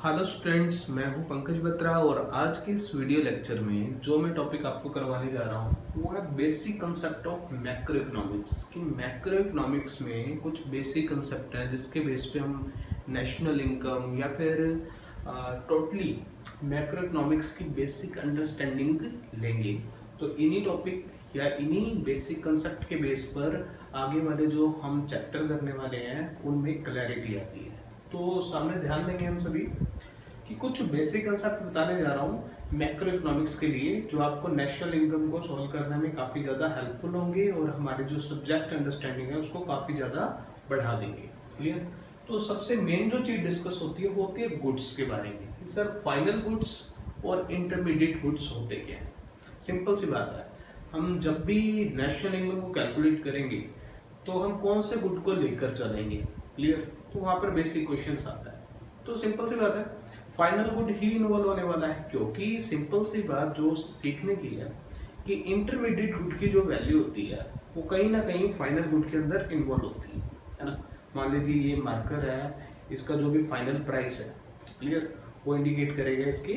Hello students, मैं हूं पंकज बत्रा और आज के इस वीडियो लेक्चर में जो मैं टॉपिक आपको करवाने जा रहा हूं वो है basic concept of macro economics. कि मैक्रो इकोनॉमिक्स में कुछ बेसिक कंसेप्ट हैं जिसके बेस पे हम नेशनल इनकम या फिर टोटली मैक्रो इकोनॉमिक्स की बेसिक अंडरस्टैंडिंग लेंगे। तो इन्हीं टॉपिक या इन्हीं बेसिक कंसेप्ट के बेस पर आगे वाले जो हम चैप्टर करने वाले हैं उनमें क्लैरिटी आती है। तो सामने ध्यान देंगे हम सभी कि कुछ बेसिक कंसेप्ट बताने जा रहा हूँ मैक्रो इकोनॉमिक्स के लिए, जो आपको नेशनल इनकम को सॉल्व करने में काफ़ी ज़्यादा हेल्पफुल होंगे और हमारे जो सब्जेक्ट अंडरस्टैंडिंग है उसको काफ़ी ज़्यादा बढ़ा देंगे। क्लियर? तो सबसे मेन जो चीज़ डिस्कस होती है वो होती है गुड्स के बारे में कि सर फाइनल गुड्स और इंटरमीडिएट गुड्स होते क्या हैं। सिंपल सी बात है, हम जब भी नेशनल इनकम को कैलकुलेट करेंगे तो हम कौन से गुड को लेकर चलेंगे। क्लियर? तो वहाँ पर बेसिक क्वेश्चन आता है। तो सिंपल सी बात है, फाइनल गुड ही इन्वॉल्व होने वाला है, क्योंकि सिंपल सी बात जो सीखने की है कि इंटरमीडिएट गुड की जो वैल्यू होती है वो कहीं ना कहीं फाइनल गुड के अंदर इन्वॉल्व होती है ना। मान लीजिए ये मार्कर है, इसका जो भी फाइनल प्राइस है, क्लियर, वो इंडिकेट करेगा इसकी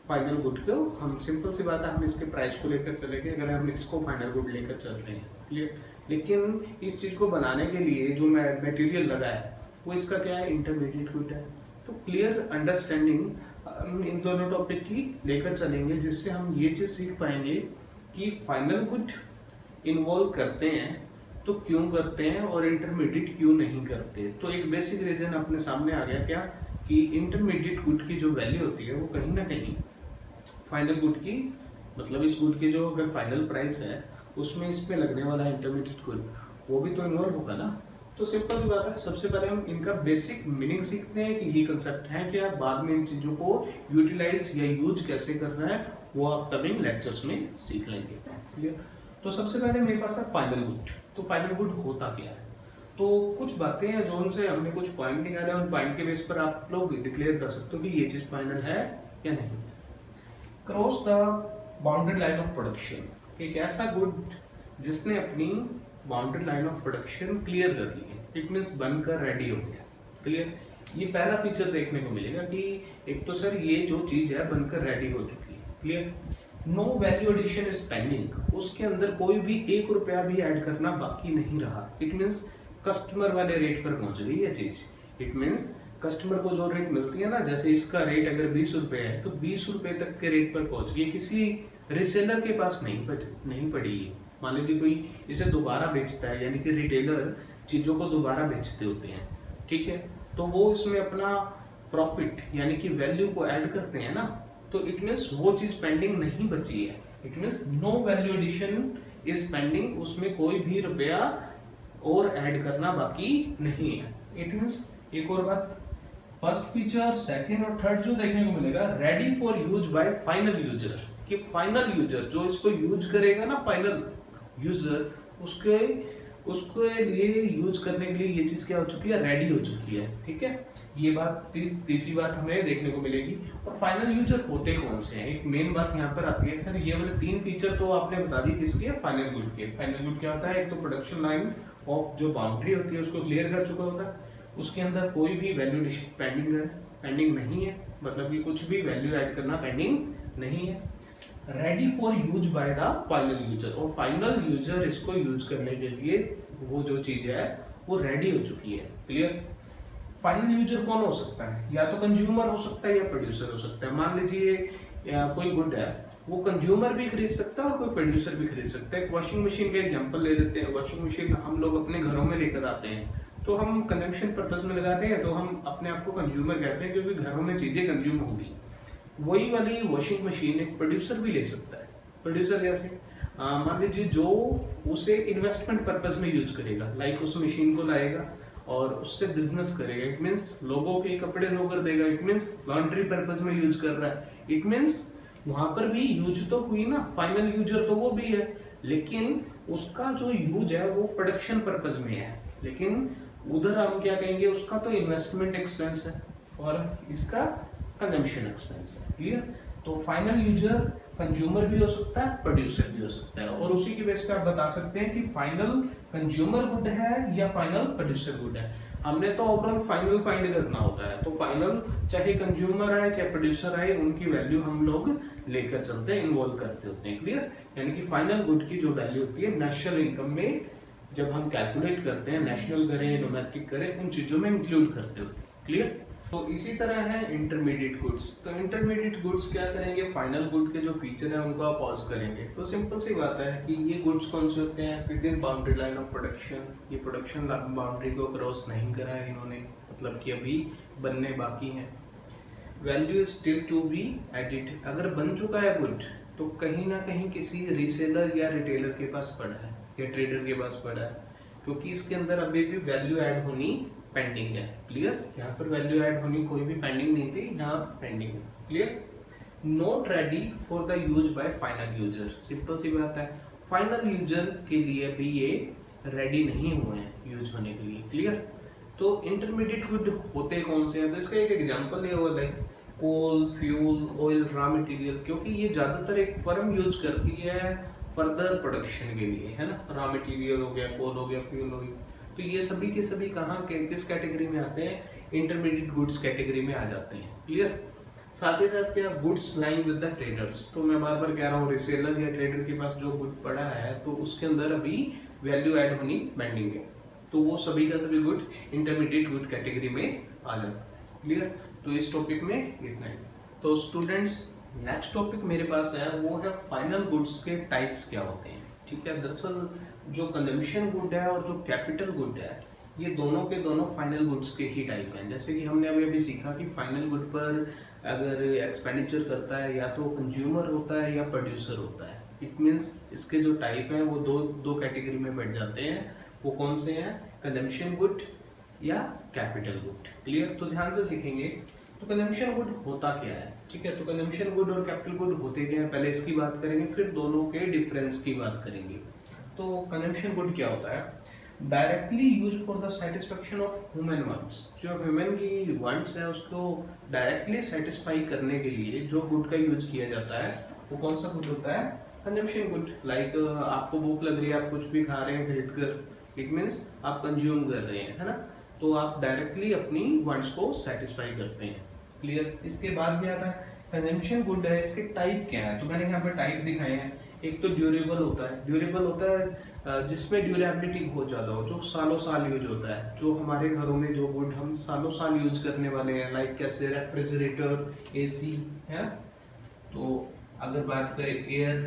फाइनल गुड को। हम सिंपल सी बात है, हम इसके प्राइस को लेकर चलेंगे अगर हम इसको फाइनल गुड लेकर चल रहे हैं। क्लियर? लेकिन इस चीज को बनाने के लिए जो मटेरियल लगा है वो इसका क्या है, इंटरमीडिएट गुड है। तो क्लियर अंडरस्टैंडिंग इन दोनों टॉपिक की लेकर चलेंगे, जिससे हम ये चीज सीख पाएंगे कि फाइनल गुड इन्वॉल्व करते हैं तो क्यों करते हैं और इंटरमीडिएट क्यों नहीं करते। तो एक बेसिक रीजन अपने सामने आ गया क्या, कि इंटरमीडिएट गुड की जो वैल्यू होती है वो कहीं ना कहीं फाइनल गुड की, मतलब इस गुड की जो अगर फाइनल प्राइस है उसमें इस पे लगने वाला इंटरमीडिएट गुड वो भी तो इन्वॉल्व होगा ना। तो सिंपल सी बात है, सबसे पहले हम इनका बेसिक मीनिंग सीखते हैं कि ये कंसेप्ट है क्या, बाद में इन चीजों को यूटिलाइज या यूज कैसे करना है वो आप कमिंग लेक्चर्स में सीख लेंगे। क्लियर? तो सबसे पहले मेरे पास है फाइनल गुड। तो फाइनल गुड होता क्या है, तो कुछ बातें हैं जो उनसे हमने कुछ पॉइंट निकाले, उन पॉइंट के बेस पर आप लोग डिक्लेयर कर सकते हो कि ये चीज फाइनल है या नहीं। Cross the boundary line of production, एक ऐसा गुड जिसने अपनी boundary line of production clear कर ली है, इट मींस बनकर रेडी हो गया। क्लियर? ये पहला फीचर देखने को मिलेगा कि एक तो सर ये जो चीज है बनकर रेडी हो चुकी है। Clear? No value addition is pending, उसके अंदर कोई भी 1 रुपया भी ऐड करना बाकी नहीं रहा। इट मींस कस्टमर वाले रेट पर पहुंच गई ये चीज। इट मींस कस्टमर को जो रेट मिलती है ना, जैसे इसका रेट अगर 20 रुपए है तो 20 रुपए तक के रेट पर पहुंच गई, किसी रिसेलर के पास नहीं पड़ी। मान लीजिए कोई इसे दोबारा बेचता है, यानी कि रिटेलर चीजों को दोबारा बेचते होते हैं, ठीक है, तो वो इसमें अपना प्रॉफिट यानी कि वैल्यू को ऐड करते हैं ना, तो इट मींस वो चीज पेंडिंग नहीं बची है। It means no value addition is pending, उसमें कोई भी रुपया और ऐड करना बाकी नहीं है। इट मींस एक और बात, फर्स्ट फीचर, सेकंड और थर्ड जो देखने को मिलेगा, ready for use by final user, कि फाइनल यूजर जो इसको यूज करेगा ना, फाइनल यूजर उसके लिए यूज करने के लिए ये चीज क्या हो चुकी है, रेडी हो चुकी है। ठीक है, ये बात तीसरी बात हमें देखने को मिलेगी। और फाइनल यूजर होते कौन से हैं, एक मेन बात यहाँ पर आती है, सर ये वाले 3 फीचर तो आपने बता दी किसके, फाइनल गुड के। फाइनल गुड क्या होता है, एक तो प्रोडक्शन लाइन ऑफ जो बाउंड्री होती है उसको क्लियर कर चुका होता है, उसके अंदर कोई भी वैल्यू पेंडिंग नहीं है, मतलब कि कुछ भी वैल्यू ऐड करना पेंडिंग नहीं है। Ready for use by the final user, और फाइनल यूजर इसको यूज करने के लिए वो जो चीज है वो रेडी हो चुकी है। क्लियर? फाइनल यूजर कौन हो सकता है, या तो कंज्यूमर हो सकता है या प्रोड्यूसर हो सकता है। मान लीजिए कोई गुड है, वो कंज्यूमर भी खरीद सकता है और कोई प्रोड्यूसर भी खरीद सकता है। वॉशिंग मशीन का एग्जांपल ले लेते हैं। वॉशिंग मशीन हम लोग अपने घरों में लेकर आते हैं, तो हम कंजम्पशन पर्पस में लगाते हैं, तो हम अपने आप को कंज्यूमर कहते हैं क्योंकि घरों में चीजें कंज्यूम होगी। वही वाली वॉशिंग मशीन एक प्रोड्यूसर भी ले सकता है। प्रोड्यूसर कैसे, मान लीजिए जो उसे इन्वेस्टमेंट पर्पस में यूज करेगा, लाइक उस मशीन को लाएगा और उससे बिजनेस करेगा। इट मींस लोगों के कपड़े धोकर देगा, इट मींस लॉन्ड्री पर्पस में यूज कर रहा है। इट मींस वहां पर भी यूज तो हुई ना, फाइनल यूजर तो वो भी है, लेकिन उसका जो यूज है वो प्रोडक्शन पर्पस में है। लेकिन उधर हम क्या कहेंगे, उसका तो इन्वेस्टमेंट एक्सपेंस है और इसका कंजम्पशन एक्सपेंस है। क्लियर? तो फाइनल यूजर कंज्यूमर भी हो सकता है, प्रोड्यूसर भी हो सकता है, और उसी के बेस पे आप बता सकते हैं कि फाइनल कंज्यूमर गुड है या फाइनल प्रोड्यूसर गुड है। हमने तो ओवरऑल फाइनल फाइंड करना होता है, तो फाइनल चाहे कंज्यूमर आए चाहे प्रोड्यूसर आए, उनकी वैल्यू हम लोग लेकर चलते हैं, इन्वॉल्व करते होते हैं। क्लियर? यानी कि फाइनल गुड की जो वैल्यू होती है नेशनल इनकम में जब हम कैलकुलेट करते हैं, नेशनल करें डोमेस्टिक करें, उन चीजों में इंक्लूड करते होते हैं। क्लियर? तो इसी तरह है इंटरमीडिएट गुड्स। तो इंटरमीडिएट गुड्स क्या करेंगे, फाइनल गुड के जो फीचर है उनको आप पॉज करेंगे। तो सिंपल सी बात है कि ये गुड्स कौन से होते हैं, with in boundary line of production, ये प्रोडक्शन बाउंड्री को क्रॉस नहीं करा है इन्होंने, मतलब कि अभी बनने बाकी हैं। Value is still to be added, अगर बन चुका है गुड तो कहीं ना कहीं किसी रीसेलर या रिटेलर के पास पड़ा है या ट्रेडर के पास पड़ा है, क्योंकि इसके अंदर अभी भी वैल्यू ऐड होनी पेंडिंग है। क्लियर? यहाँ पर वैल्यू ऐड होनी कोई भी पेंडिंग नहीं थी, यहाँ पेंडिंग है। Clear? Not ready for the use by final user, simple सी बात है, फाइनल यूजर के लिए भी ये रेडी नहीं हुए हैं यूज होने के लिए। क्लियर? तो इंटरमीडिएट गुड होते कौन से हैं, तो इसका एक एग्जांपल ये हुआ लाइक कोल, फ्यूल, ऑयल, रॉ मटेरियल, क्योंकि ये ज्यादातर एक फर्म यूज करती है फर्दर प्रोडक्शन के लिए, है ना। रॉ मटेरियल हो गया, कोल हो गया, फ्यूल हो गया, तो ये सभी के सभी कहाँ के किस कैटेगरी में आते हैं, इंटरमीडिएट गुड्स कैटेगरी में आ जाते हैं। क्लियर? साथ ही साथ क्या, goods line with the traders, तो मैं बार बार कह रहा हूँ रिसेलर या ट्रेडर के पास जो गुड पड़ा है तो उसके अंदर अभी वैल्यू ऐड होनी पेंडिंग है, तो वो सभी का सभी गुड इंटरमीडिएट गुड कैटेगरी में आ जाता है। क्लियर? तो इस टॉपिक में इतना ही। तो स्टूडेंट्स नेक्स्ट टॉपिक मेरे पास है वो है फाइनल गुड्स के टाइप्स क्या होते हैं। ठीक है, दरअसल जो कंजम्पशन गुड है और जो कैपिटल गुड है ये दोनों के दोनों फाइनल गुड्स के ही टाइप हैं। जैसे कि हमने अभी सीखा कि फाइनल गुड पर अगर एक्सपेंडिचर करता है या तो कंज्यूमर होता है या प्रोड्यूसर होता है, इट मीन्स इसके जो टाइप हैं वो दो कैटेगरी में बढ़ जाते हैं। वो कौन से हैं, कंजम्पशन गुड या कैपिटल गुड। क्लियर? तो ध्यान से सीखेंगे। तो कंजम्पशन गुड होता क्या है, ठीक है, तो कंजम्पशन गुड और कैपिटल गुड होते क्या है, पहले इसकी बात करेंगे, फिर दोनों के डिफरेंस की बात करेंगे। तो कंजम्पशन गुड क्या होता है, directly use for the satisfaction of human wants, जो ह्यूमन की वांट्स है उसको डायरेक्टली सेटिस्फाई करने के लिए जो गुड का यूज किया जाता है वो कौन सा गुड होता है, कंजम्पशन गुड। लाइक आपको भूख लग रही है, आप कुछ भी खा रहे हैं खरीद कर, इट मीन्स आप कंज्यूम कर रहे हैं, है ना, तो आप डायरेक्टली अपनी वांट्स को सेटिस्फाई करते हैं। क्लियर? इसके बाद क्या आता है, कंजम्पशन गुड है, इसके टाइप क्या है, तो मैंने यहाँ पे टाइप दिखाए हैं। एक तो ड्यूरेबल होता है, ड्यूरेबल होता है जिसमें ड्यूरेबिलिटी बहुत ज्यादा हो, जो सालों साल यूज होता है, जो हमारे घरों में जो गुड हम सालों साल यूज करने वाले हैं, लाइक कैसे रेफ्रिजरेटर, एसी, है ना। तो अगर बात करें एयर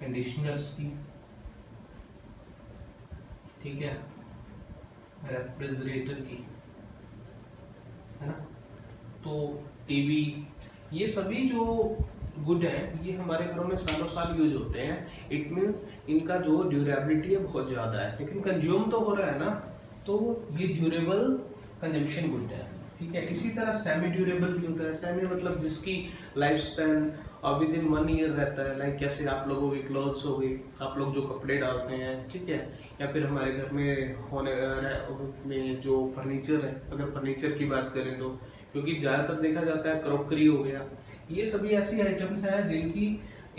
कंडीशनर्स की, ठीक है, रेफ्रिजरेटर की, है ना, तो टीवी, ये सभी जो गुड है ये हमारे घरों में सालों साल यूज होते हैं। इट मीन्स इनका जो ड्यूरेबिलिटी है बहुत ज्यादा है, लेकिन कंज्यूम तो हो रहा है ना, तो ये ड्यूरेबल कंजम्पशन गुड है। ठीक है, इसी तरह सेमी ड्यूरेबल भी होता है। सेमी मतलब जिसकी life span with in 1 year रहता है, लाइक कैसे आप लोगों की क्लोथ्स हो गई, आप लोग जो कपड़े डालते हैं, ठीक है, या फिर हमारे घर में होने में जो फर्नीचर है, अगर फर्नीचर की बात करें तो, क्योंकि ज्यादातर देखा जाता है क्रॉकरी हो गया, ये सभी ऐसी आइटम्स हैं जिनकी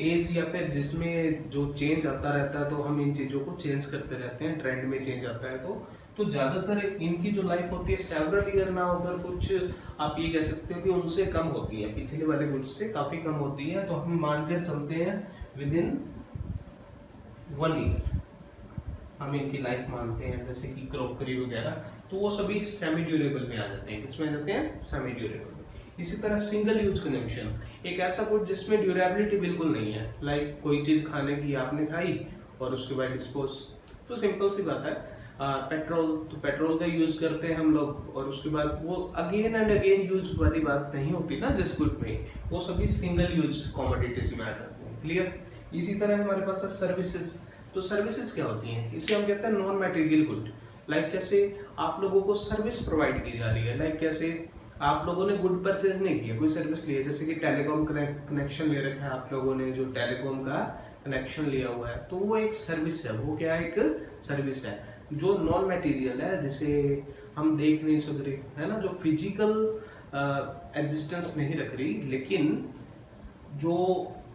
एज या फिर जिसमें जो चेंज आता रहता है, तो हम इन चीजों को चेंज करते रहते हैं, ट्रेंड में चेंज आता है, तो ज्यादातर इनकी जो लाइफ होती है सेवरल ईयर ना होकर कुछ आप ये कह सकते हो कि उनसे कम होती है, पिछले वाले गुड्स से काफी कम होती है, तो हम मानकर चलते हैं विद इन 1 ईयर हम इनकी लाइफ मानते हैं, जैसे कि क्रॉकरी वगैरह, तो वो सभी सेमी ड्यूरेबल में आ जाते हैं। किसमें आ जाते हैं, सेमी ड्यूरेबल। इसी तरह सिंगल यूज कंजम्पशन, एक ऐसा गुड जिसमें ड्यूरेबिलिटी बिल्कुल नहीं है, लाइक कोई चीज खाने की आपने खाई और उसके बाद डिस्पोज, तो सिंपल सी बात है, पेट्रोल, तो पेट्रोल का यूज करते हैं हम लोग, और उसके बाद वो अगेन एंड अगेन यूज वाली बात नहीं होती ना जिस गुड में, वो सभी सिंगल यूज कमोडिटीज में आ जाते हैं। क्लियर? इसी तरह हमारे पास है सर्विसेज, तो सर्विसेज क्या होती हैं, इसे हम कहते हैं नॉन मटेरियल गुड। लाइक कैसे आप लोगों को सर्विस प्रोवाइड की जा रही है, लाइक कैसे आप लोगों ने गुड परचेज नहीं किया, कोई सर्विस लिया, जैसे कि टेलीकॉम कनेक्शन ले रखा है आप लोगों ने, जो टेलीकॉम का कनेक्शन लिया हुआ है, तो वो एक सर्विस है, वो क्या है, एक सर्विस है जो नॉन मटेरियल है, जिसे हम देख नहीं सक रहे, है ना, जो फिजिकल एग्जिस्टेंस नहीं रख रही, लेकिन जो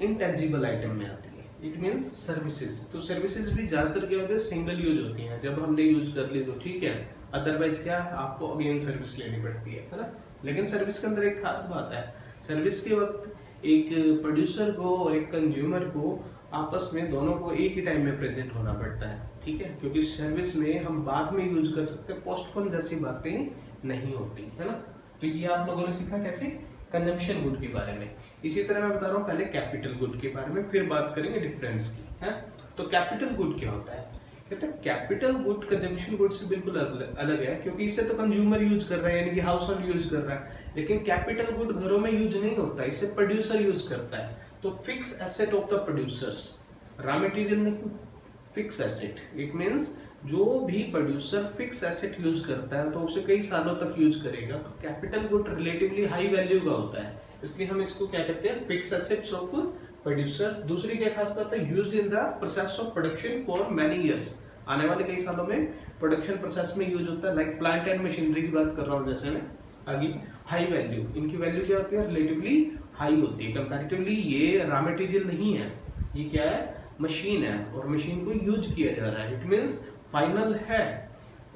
इनटेंजिबल आइटम में आती है, इट मीन्स सर्विसेज। तो सर्विसेज भी ज्यादातर क्या होते हैं, सिंगल यूज होती हैं, जब हमने यूज कर ली तो ठीक है, अदरवाइज क्या है, आपको अगेन सर्विस लेनी पड़ती है ना। लेकिन सर्विस के अंदर एक खास बात है, सर्विस के वक्त एक प्रोड्यूसर को और एक कंज्यूमर को आपस में दोनों को एक ही टाइम में प्रेजेंट होना पड़ता है, ठीक है, क्योंकि सर्विस में हम बाद में यूज कर सकते हैं, पोस्टपोन जैसी बातें नहीं होती है ना। तो ये आप लोगों ने सीखा कैसे, कंजम्पशन गुड के बारे में। इसी तरह मैं बता रहा हूँ पहले कैपिटल गुड के बारे में, फिर बात करेंगे डिफरेंस की, है। तो कैपिटल गुड क्या होता है, कहते हैं कैपिटल गुड कंजम्पशन गुड से बिल्कुल अलग है, क्योंकि इससे तो कंज्यूमर यूज कर रहा है, यानी कि हाउस होल्ड यूज कर रहा है। लेकिन कैपिटल गुड घरों में यूज नहीं होता, इससे प्रोड्यूसर यूज करता है। तो fix asset of the producers, raw material नहीं, फिक्स एसेट, इट मींस जो भी प्रोड्यूसर फिक्स एसेट यूज करता है तो उसे कई सालों तक यूज करेगा। तो capital good relatively high value का होता है, इसलिए हम इसको क्या कहते हैं, फिक्स एसेट्स ऑफ प्रोड्यूसर। दूसरी क्या खास बात है, used in the process of production for many years, आने वाले कई सालों में प्रोडक्शन प्रोसेस में यूज होता है। लाइक प्लांट एंड मशीनरी की बात कर रहा हूँ जैसे मैं आगे। हाई वैल्यू, इनकी वैल्यू क्या होती है, रिलेटिवली हाई होती है कंपैरेटिवली। ये रॉ मटेरियल नहीं है, ये क्या है, मशीन है, और मशीन को यूज किया जा रहा है, इट मींस फाइनल है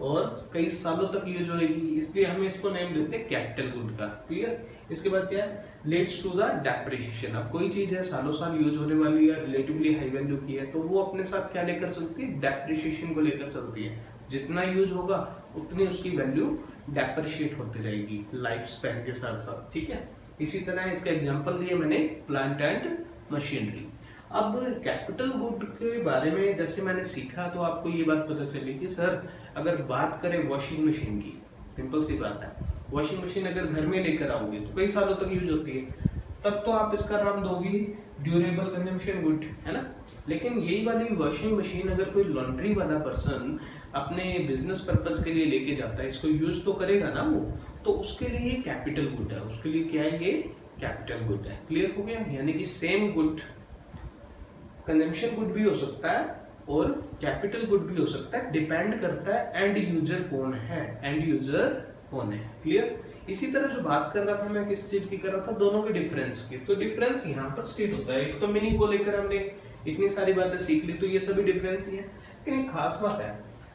और कई सालों तक यूज होगी, इसलिए हम इसको नेम देते हैं कैपिटल गुड का। क्लियर। इसके बाद क्या है, लेट्स टू द डेप्रिसिएशन। अब कोई चीज है सालों साल यूज होने वाली है, रिलेटिवली हाई वैल्यू की है, तो वो अपने साथ क्या लेकर चलती है, डेप्रिसिएशन को लेकर चलती है। जितना यूज होगा उतनी उसकी वैल्यू डेप्रिशिएट होती रहेगी लाइफ स्पैन के साथ साथ, ठीक है। इसी तरह इसका एग्जांपल दिया मैंने प्लांट एंड मशीनरी। अब कैपिटल गुड के बारे में जैसे मैंने सीखा तो आपको ये बात पता चली कि सर अगर बात करें वॉशिंग मशीन की, सिंपल सी बात है, वॉशिंग मशीन अगर घर में लेकर आओगे तो कई सालों तक यूज होती है, तब तो आप इसका नाम दोगे ड्यूरेबल कंजम्पशन गुड, है ना। लेकिन यही वाली वॉशिंग मशीन अगर कोई लॉन्ड्री वाला पर्सन अपने बिजनेस पर्पस के लिए लेके जाता है, इसको यूज तो करेगा ना वो, तो उसके लिए कैपिटल गुड है, उसके लिए क्या है, ये कैपिटल गुड है। क्लियर हो गया। यानी कि सेम गुड कंजम्पशन गुड भी हो सकता है और कैपिटल गुड भी हो सकता है, डिपेंड करता है एंड यूजर कौन है, एंड यूजर कौन है। क्लियर। इसी तरह जो बात कर रहा था मैं किस चीज की कर रहा था, दोनों के डिफरेंस की। तो डिफरेंस यहाँ पर स्टेट होता है, एक तो मीनिंग को लेकर हमने इतनी सारी बातें सीख ली, तो ये सभी डिफरेंस ही है। लेकिन एक खास बात है,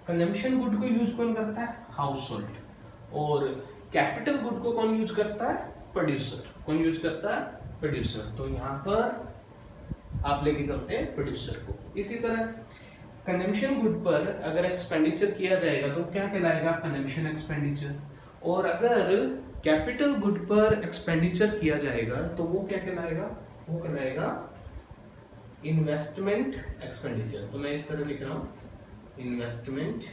कंजम्पशन गुड को यूज कौन करता है, हाउस होल्ड, और कैपिटल गुड को कौन यूज करता है, प्रोड्यूसर। कौन यूज करता है, प्रोड्यूसर। तो यहाँ पर आप लेके चलते हैं प्रोड्यूसर को। इसी तरह कंजम्पशन गुड पर अगर एक्सपेंडिचर किया जाएगा तो क्या कहलाएगा, कंजम्पशन एक्सपेंडिचर। और अगर कैपिटल गुड पर एक्सपेंडिचर किया जाएगा तो वो क्या कहलाएगा, वो कहलाएगा इन्वेस्टमेंट एक्सपेंडिचर। तो मैं इस तरह लिख रहा हूं, इन्वेस्टमेंट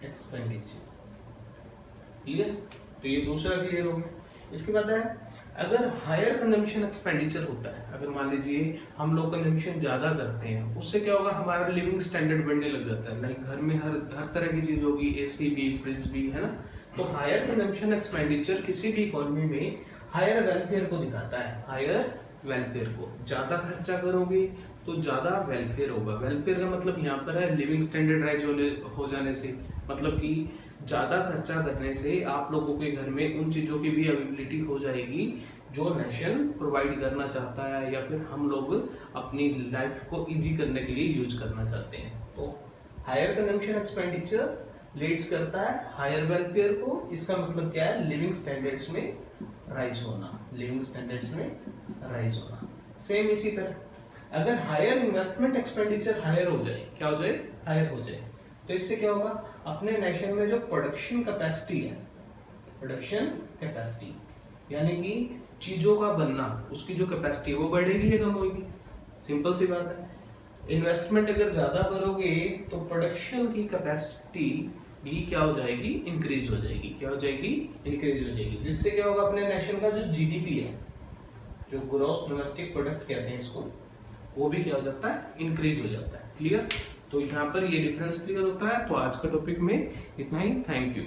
एक्सपेंडिचर। क्लियर। तो ये दूसरा क्लियर हो गया। इसके बाद है, अगर हायर कंजम्पशन एक्सपेंडिचर होता है, अगर मान लीजिए हम लोग कंजम्पशन ज्यादा करते हैं, उससे क्या होगा, हमारा लिविंग स्टैंडर्ड बढ़ने लग जाता है। लाइक घर में हर तरह की चीज होगी, एसी भी, फ्रिज भी, है ना। तो हायर कंजम्पशन एक्सपेंडिचर किसी भी इकोनॉमी में हायर वेलफेयर को दिखाता है, हायर वेलफेयर को। ज्यादा खर्चा करोगे तो ज्यादा वेलफेयर होगा। वेलफेयर का मतलब यहाँ पर है लिविंग स्टैंडर्ड राइज हो जाने से, मतलब कि ज्यादा खर्चा करने से आप लोगों के घर में उन चीजों की भी अवेलेबिलिटी हो जाएगी जो नेशन प्रोवाइड करना चाहता है, या फिर हम लोग अपनी लाइफ को इजी करने के लिए यूज करना चाहते हैं। तो हायर कंजम्पशन एक्सपेंडिचर लीड्स करता है हायर वेलफेयर को। इसका मतलब क्या है, लिविंग स्टैंडर्ड्स में राइज होना, लिविंग स्टैंडर्ड्स में राइज होना। सेम इसी तरह अगर हायर इन्वेस्टमेंट एक्सपेंडिचर हायर हो जाए, क्या हो जाए, हायर हो जाए, तो इससे क्या होगा, अपने नेशन में जो प्रोडक्शन कैपेसिटी है, प्रोडक्शन कैपेसिटी यानी कि चीजों का बनना, उसकी जो कैपेसिटी है वो बढ़ेगी या कम होगी, सिंपल सी बात है। इन्वेस्टमेंट अगर ज्यादा करोगे तो प्रोडक्शन की कैपेसिटी भी क्या हो जाएगी, इंक्रीज हो जाएगी। क्या हो जाएगी, इंक्रीज हो जाएगी। जिससे क्या होगा, अपने नेशन का जो जीडीपी है, जो ग्रॉस डोमेस्टिक प्रोडक्ट कहते हैं इसको, वो भी क्या हो जाता है, इंक्रीज हो जाता है। क्लियर। तो यहाँ पर ये डिफरेंस क्लियर होता है। तो आज का टॉपिक में इतना ही। Thank you.